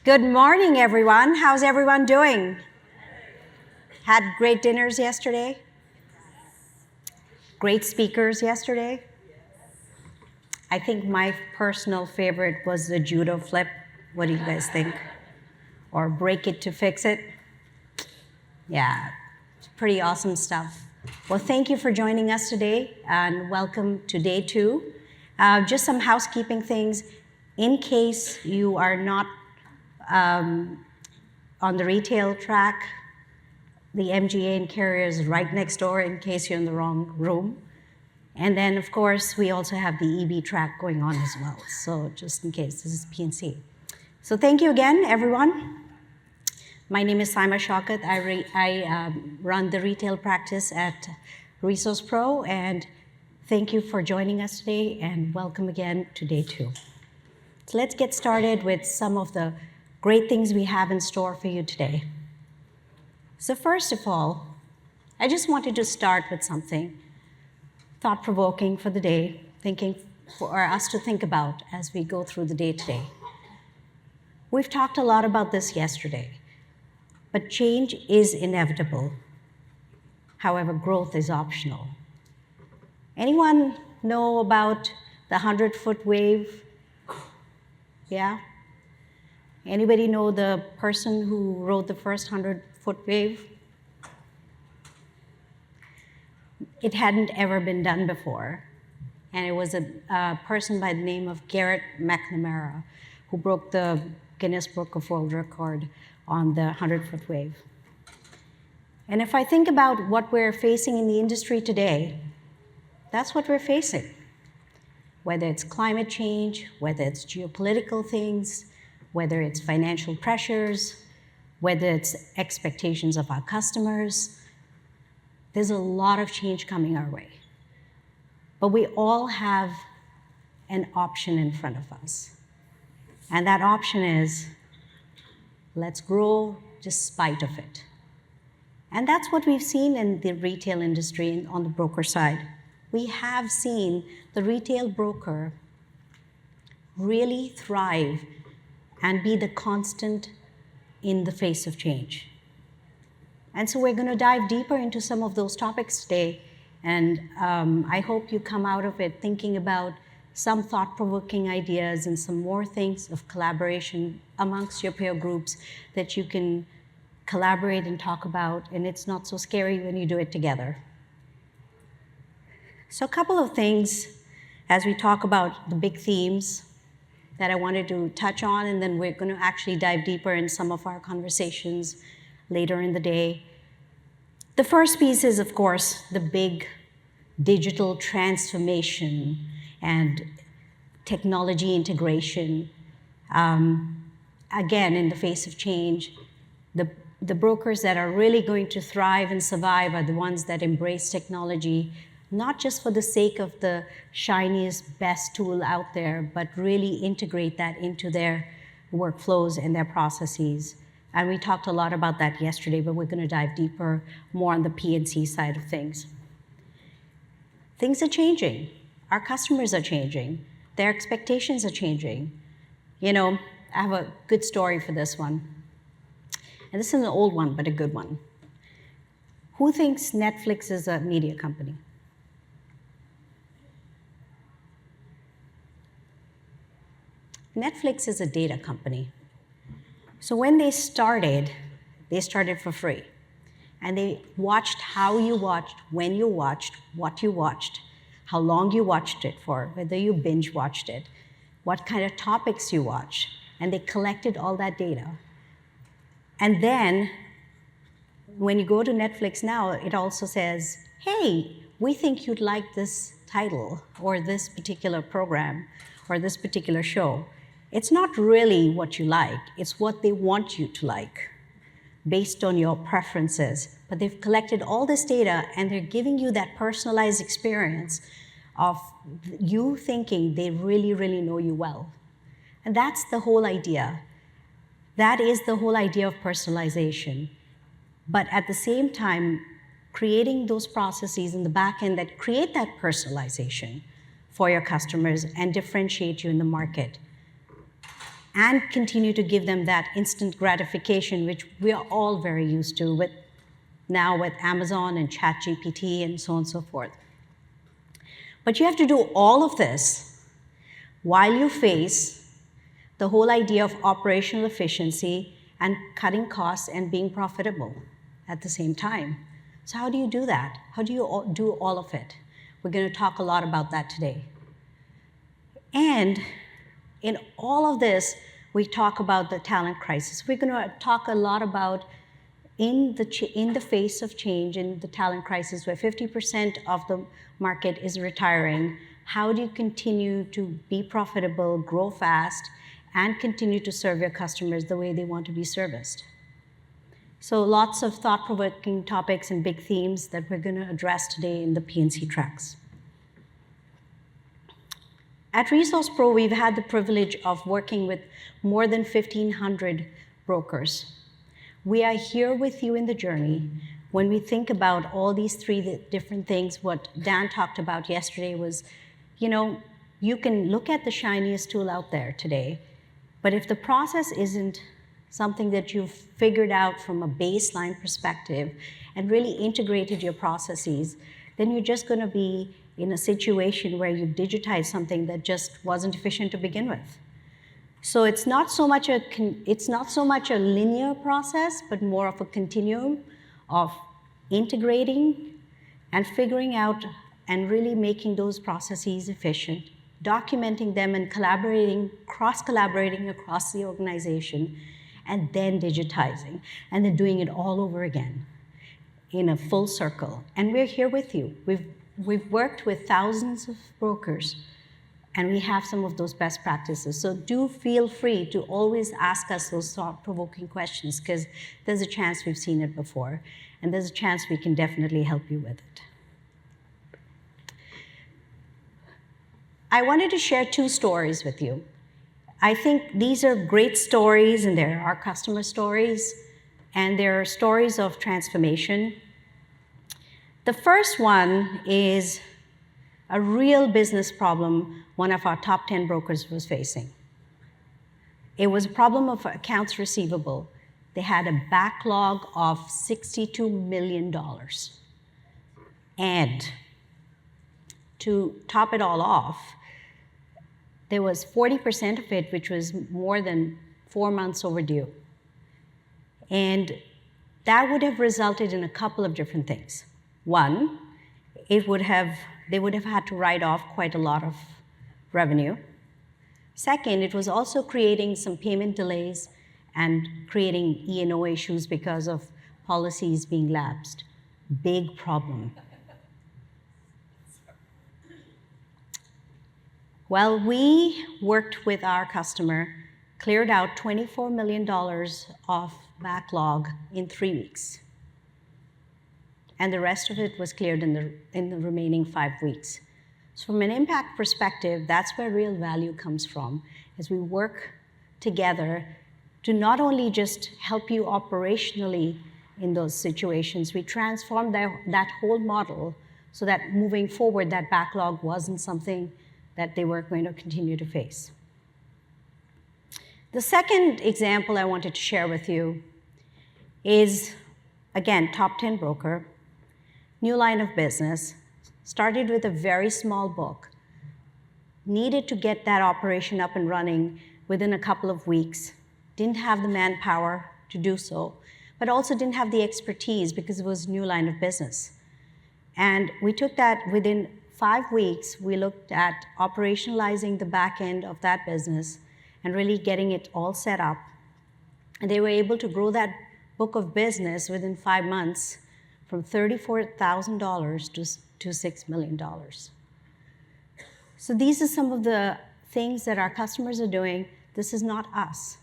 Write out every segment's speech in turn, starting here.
Good morning, everyone. How's everyone doing? Had great dinners yesterday? Great speakers yesterday? I think my personal favorite was the judo flip. What do you guys think? Or break it to fix it? Yeah, it's pretty awesome stuff. Well, thank you for joining us today, and welcome to day 2. Just some housekeeping things. In case you are not on the retail track, the MGA and carrier is right next door in case you're in the wrong room. And then, of course, we also have the EB track going on as well. So just in case, this is P&C. So thank you again, everyone. My name is Saima Shaukat. I run the retail practice at ReSource Pro, and thank you for joining us today, and welcome again to day 2. So let's get started with some of the great things we have in store for you today. So first of all, I just wanted to start with something thought-provoking for the day, thinking for us to think about as we go through the day today. We've talked a lot about this yesterday, but change is inevitable. However, growth is optional. Anyone know about the 100-foot wave? Yeah? Anybody know the person who wrote the first 100-foot wave? It hadn't ever been done before. And it was a person by the name of Garrett McNamara who broke the Guinness Book of World Record on the 100-foot wave. And if I think about what we're facing in the industry today, that's what we're facing. Whether it's climate change, whether it's geopolitical things, whether it's financial pressures, whether it's expectations of our customers, there's a lot of change coming our way. But we all have an option in front of us. And that option is, let's grow despite of it. And that's what we've seen in the retail industry and on the broker side. We have seen the retail broker really thrive and be the constant in the face of change. And so we're going to dive deeper into some of those topics today, and I hope you come out of it thinking about some thought-provoking ideas and some more things of collaboration amongst your peer groups that you can collaborate and talk about, and it's not so scary when you do it together. So a couple of things as we talk about the big themes that I wanted to touch on, and then we're going to actually dive deeper in some of our conversations later in the day. The first piece is, of course, the big digital transformation and technology integration. Again, in the face of change, the brokers that are really going to thrive and survive are the ones that embrace technology, not just for the sake of the shiniest, best tool out there, but really integrate that into their workflows and their processes. And we talked a lot about that yesterday, but we're going to dive deeper more on the P&C side of things. Things are changing. Our customers are changing. Their expectations are changing. You know, I have a good story for this one. And this is an old one, but a good one. Who thinks Netflix is a media company? Netflix is a data company. So when they started for free. And they watched how you watched, when you watched, what you watched, how long you watched it for, whether you binge watched it, what kind of topics you watched. And they collected all that data. And then when you go to Netflix now, it also says, hey, we think you'd like this title or this particular program or this particular show. It's not really what you like, it's what they want you to like based on your preferences. But they've collected all this data and they're giving you that personalized experience of you thinking they really, really know you well. And that's the whole idea. That is the whole idea of personalization. But at the same time, creating those processes in the back end that create that personalization for your customers and differentiate you in the market. and continue to give them that instant gratification, which we are all very used to now with Amazon and ChatGPT and so on and so forth. But you have to do all of this while you face the whole idea of operational efficiency and cutting costs and being profitable at the same time. So how do you do that? How do you do all of it? We're going to talk a lot about that today. And in all of this, we talk about the talent crisis. We're going to talk a lot about in the face of change, in the talent crisis, where 50% of the market is retiring, how do you continue to be profitable, grow fast, and continue to serve your customers the way they want to be serviced? So lots of thought-provoking topics and big themes that we're going to address today in the P&C tracks. At ReSource Pro, we've had the privilege of working with more than 1,500 brokers. We are here with you in the journey. When we think about all these three different things, what Dan talked about yesterday was, you can look at the shiniest tool out there today, but if the process isn't something that you've figured out from a baseline perspective and really integrated your processes, then you're just going to be in a situation where you've digitized something that just wasn't efficient to begin with. So it's not so much a linear process, but more of a continuum of integrating and figuring out and really making those processes efficient, documenting them and cross-collaborating across the organization, and then digitizing, and then doing it all over again in a full circle. And we're here with you. We've worked with thousands of brokers, and we have some of those best practices. So do feel free to always ask us those thought-provoking questions, because there's a chance we've seen it before, and there's a chance we can definitely help you with it. I wanted to share two stories with you. I think these are great stories, and they're our customer stories, and they're stories of transformation. The first one is a real business problem one of our top 10 brokers was facing. It was a problem of accounts receivable. They had a backlog of $62 million. And to top it all off, there was 40% of it which was more than 4 months overdue. And that would have resulted in a couple of different things. One, they would have had to write off quite a lot of revenue. Second, it was also creating some payment delays and creating E&O issues because of policies being lapsed. Big problem. Well, we worked with our customer, cleared out $24 million of backlog in 3 weeks. And the rest of it was cleared in the remaining 5 weeks. So from an impact perspective, that's where real value comes from, as we work together to not only just help you operationally in those situations, we transformed that whole model so that moving forward, that backlog wasn't something that they were going to continue to face. The second example I wanted to share with you is, again, top 10 broker, new line of business, started with a very small book, needed to get that operation up and running within a couple of weeks, didn't have the manpower to do so, but also didn't have the expertise because it was a new line of business. And we took that within 5 weeks, we looked at operationalizing the back end of that business and really getting it all set up. And they were able to grow that book of business within 5 months from $34,000 to $6 million. So these are some of the things that our customers are doing. This is not us.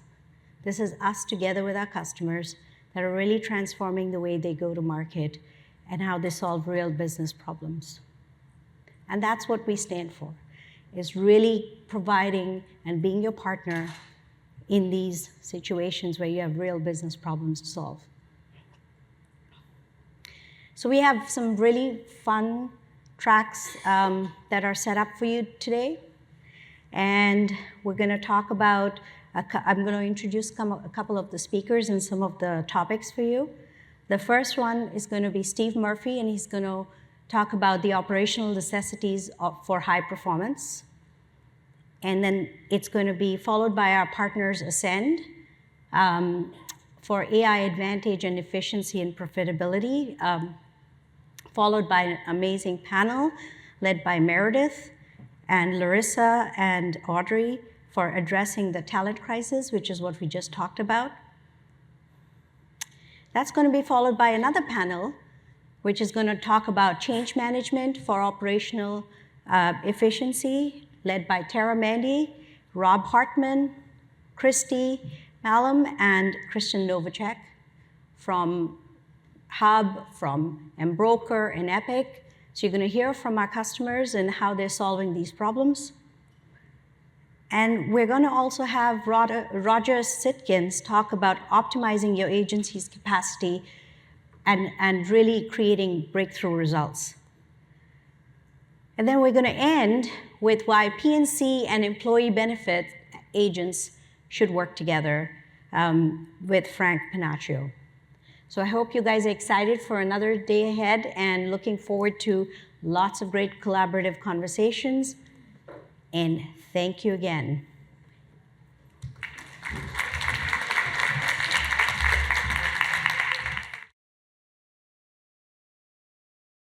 This is us together with our customers that are really transforming the way they go to market and how they solve real business problems. And that's what we stand for, is really providing and being your partner in these situations where you have real business problems to solve. So we have some really fun tracks that are set up for you today. And we're going to talk about I'm going to introduce a couple of the speakers and some of the topics for you. The first one is going to be Steve Murphy, and he's going to talk about the operational necessities for high performance. And then it's going to be followed by our partners Ascend for AI advantage and efficiency and profitability, followed by an amazing panel led by Meredith and Larissa and Audrey for addressing the talent crisis, which is what we just talked about. That's going to be followed by another panel, which is going to talk about change management for operational efficiency, led by Tara Mandy, Rob Hartman, Christy Malum, and Christian Novacek from Hub, from Embroker, and Epic. So you're going to hear from our customers and how they're solving these problems. And we're going to also have Roger Sitkins talk about optimizing your agency's capacity and really creating breakthrough results. And then we're going to end with why P&C and employee benefit agents should work together with Frank Panaccio. So I hope you guys are excited for another day ahead and looking forward to lots of great collaborative conversations. And thank you again.